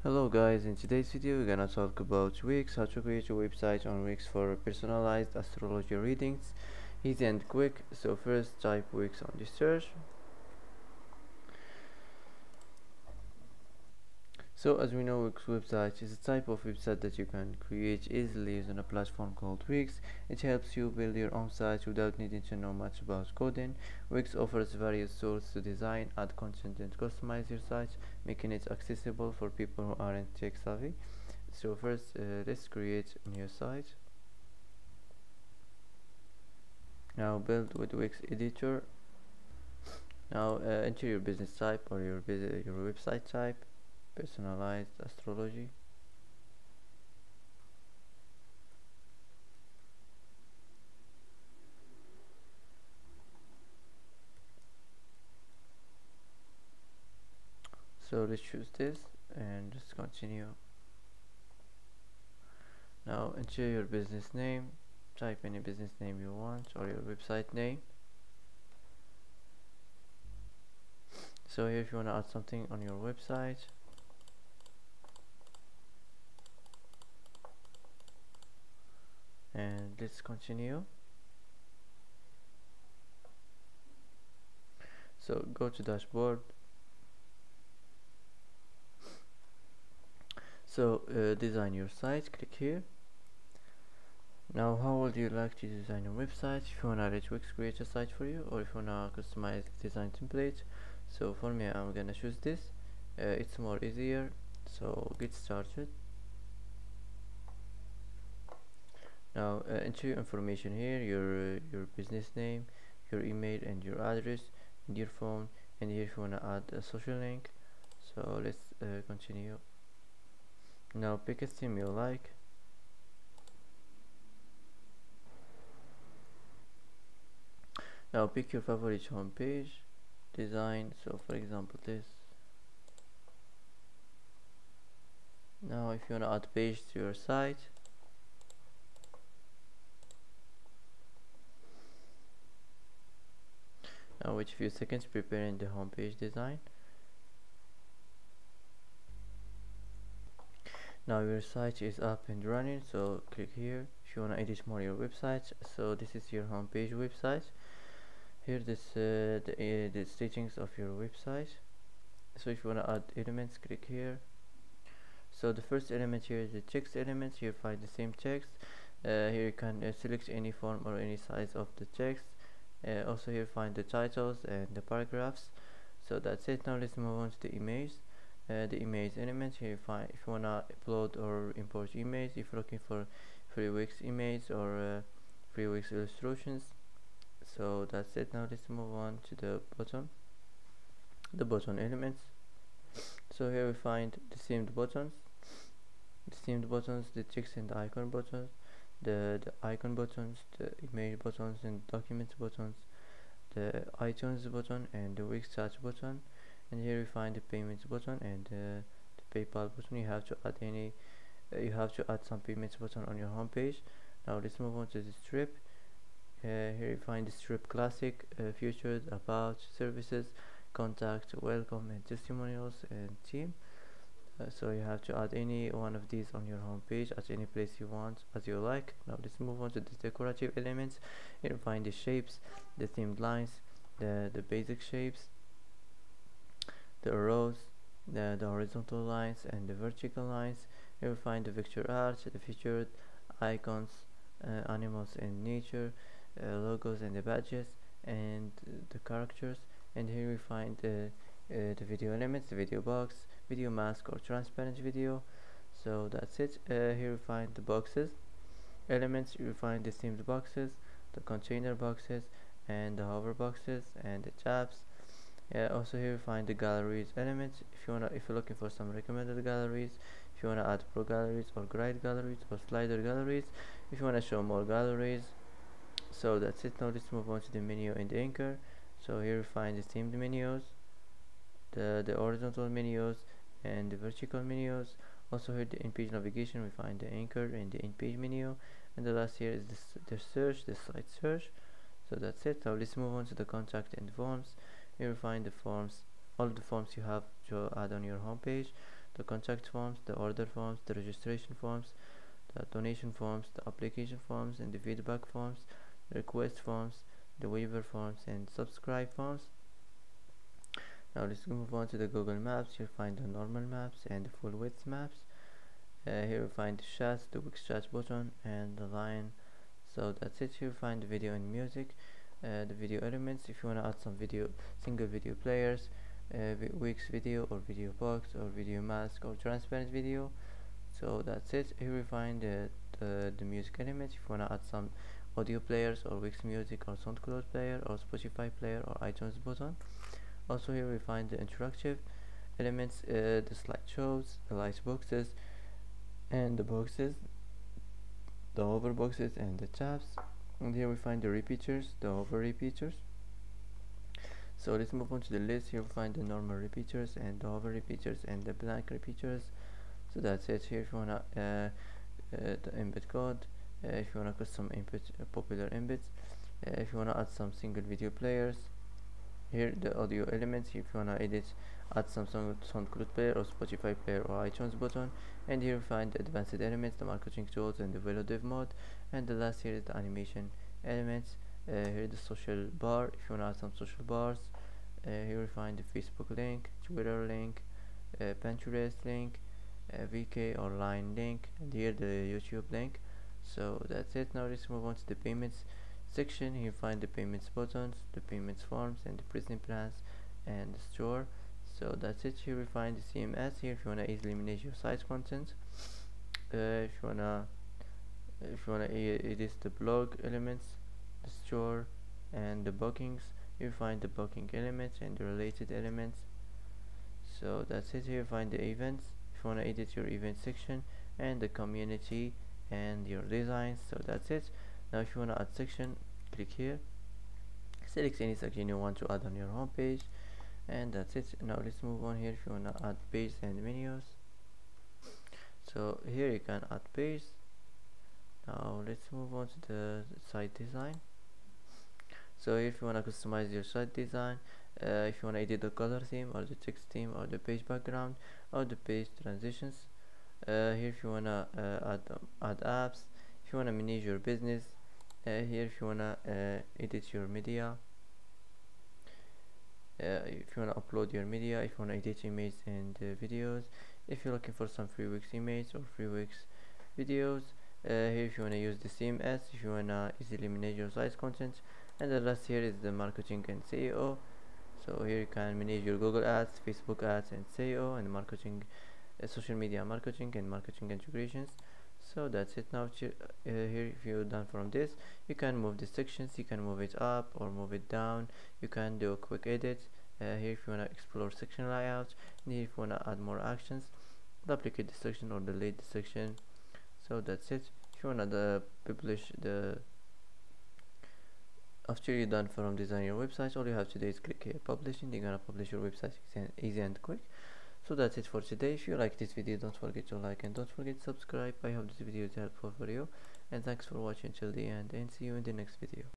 Hello guys, in today's video we're gonna talk about Wix, how to create a website on Wix for personalized astrology readings. Easy and quick. So first type Wix on the search. So as we know, Wix website is a type of website that you can create easily using a platform called Wix. It helps you build your own site without needing to know much about coding. Wix offers various tools to design, add content and customize your site, making it accessible for people who aren't tech savvy. So first let's create a new site. Now build with Wix editor. Now enter your business type or your website type. Personalized astrology. So let's choose this and just continue. Now enter your business name, type any business name you want or your website name. So here if you want to add something on your website, and let's continue. So go to dashboard. So design your site, click here. Now how would you like to design a website? If you wanna let Wix create a site for you, or if you wanna customize design template. So for me I'm gonna choose this. It's more easier, so get started. Now enter your information here, your business name, your email and your address, and your phone, and here if you wanna add a social link. So let's continue. Now pick a theme you like. Now pick your favorite home page design, so for example this. Now if you want to add page to your site, now wait a few seconds preparing the home page design. Now your site is up and running, so click here if you want to edit more your website. So this is your home page website. Here this the settings of your website. So if you want to add elements, click here. So the first element here is the text element. Here find the same text. Here you can select any form or any size of the text. Also here find the titles and the paragraphs. So that's it. Now let's move on to the image. The image element here, find if you wanna upload or import images, if you're looking for free Wix image or free Wix illustrations. So that's it. Now let's move on to the button elements. So here we find the themed buttons, the text and the icon buttons, the icon buttons, the image buttons and documents buttons, the iTunes button and the Wix chat button. And here we find the payments button and the PayPal button. You have to add some payments button on your home page. Now let's move on to the strip. Here you find the strip classic, featured, about, services, contact, welcome and testimonials and team. So you have to add any one of these on your home page at any place you want as you like. Now let's move on to the decorative elements. Here you find the shapes, the themed lines, the basic shapes, the rows, the horizontal lines and the vertical lines. You will find the vector art, the featured, icons, animals and nature, logos and the badges, and the characters. And here we find the video elements, the video box, video mask or transparent video. So that's it. Here we find the boxes elements. You will find the themed boxes, the container boxes and the hover boxes and the tabs. Also here you find the galleries elements. If you're looking for some recommended galleries, if you wanna add pro galleries or guide galleries or slider galleries, if you wanna show more galleries. So that's it. Now let's move on to the menu and the anchor. So here you find the themed menus, the horizontal menus and the vertical menus. Also here the in-page navigation, we find the anchor and the in-page menu, and the last here is the search, the site search. So that's it. Now let's move on to the contact and forms. Here you find the forms, all the forms you have to add on your home page. the contact forms, the order forms, the registration forms, the donation forms, the application forms, and the feedback forms, the request forms, the waiver forms, and subscribe forms. Now let's move on to the Google Maps. You'll find the normal maps and the full width maps. Here you'll find the chats, the Wix chat button, and the line. So that's it. You'll find the video and music, the video elements. If you want to add some video, single video players, Wix video or video box or video mask or transparent video. So that's it. Here we find the music elements. If you want to add some audio players or Wix music or SoundCloud player or Spotify player or iTunes button. Also here we find the interactive elements, the slideshows, the light boxes and the boxes, the hover boxes and the tabs. And here we find the repeaters, the hover repeaters. So let's move on to the list. Here we find the normal repeaters and the hover repeaters and the blank repeaters. So that's it. Here if you wanna the embed code, if you wanna custom input popular embeds, if you wanna add some single video players. Here the audio elements. If you wanna edit, add some SoundCloud player or Spotify player or iTunes button. And here we find the advanced elements, the marketing tools, and the Velo Dev mode. And the last here is the animation elements. Here the social bar. If you wanna add some social bars, here we find the Facebook link, Twitter link, Pinterest link, VK or line link, and here the YouTube link. So that's it. Now let's move on to the payments section. Here you find the payments buttons, the payments forms, and the pricing plans and the store. So that's it. Here we find the CMS. Here if you wanna easily manage your site content, if you wanna edit the blog elements, the store, and the bookings. You find the booking elements and the related elements. So that's it. Here you find the events. If you wanna edit your event section and the community and your designs. So that's it. Now if you want to add section, click here, select any section you want to add on your home page, and that's it. Now let's move on. Here if you want to add page and menus, so here you can add page. Now let's move on to the site design. So if you want to customize your site design, if you want to edit the color theme or the text theme or the page background or the page transitions, here if you want to add apps, if you want to manage your business, here if you want to edit your media, if you want to upload your media, if you want to edit images and videos, if you're looking for some free Wix images or free Wix videos, here if you want to use the CMS, if you want to easily manage your site content. And the last here is the marketing and SEO. So here you can manage your Google ads, Facebook ads, and SEO, and marketing, social media marketing and marketing integrations. So that's it. Now here if you're done from this, you can move the sections, you can move it up or move it down, you can do a quick edit. Here if you want to explore section layouts, and here if you want to add more actions, duplicate the section or delete the section. So that's it. If you want to publish the, after you're done from designing your website, all you have to do is click here, publishing. You're gonna publish your website easy and quick. So that's it for today. If you like this video, don't forget to like and don't forget to subscribe. I hope this video is helpful for you, and thanks for watching till the end, and see you in the next video.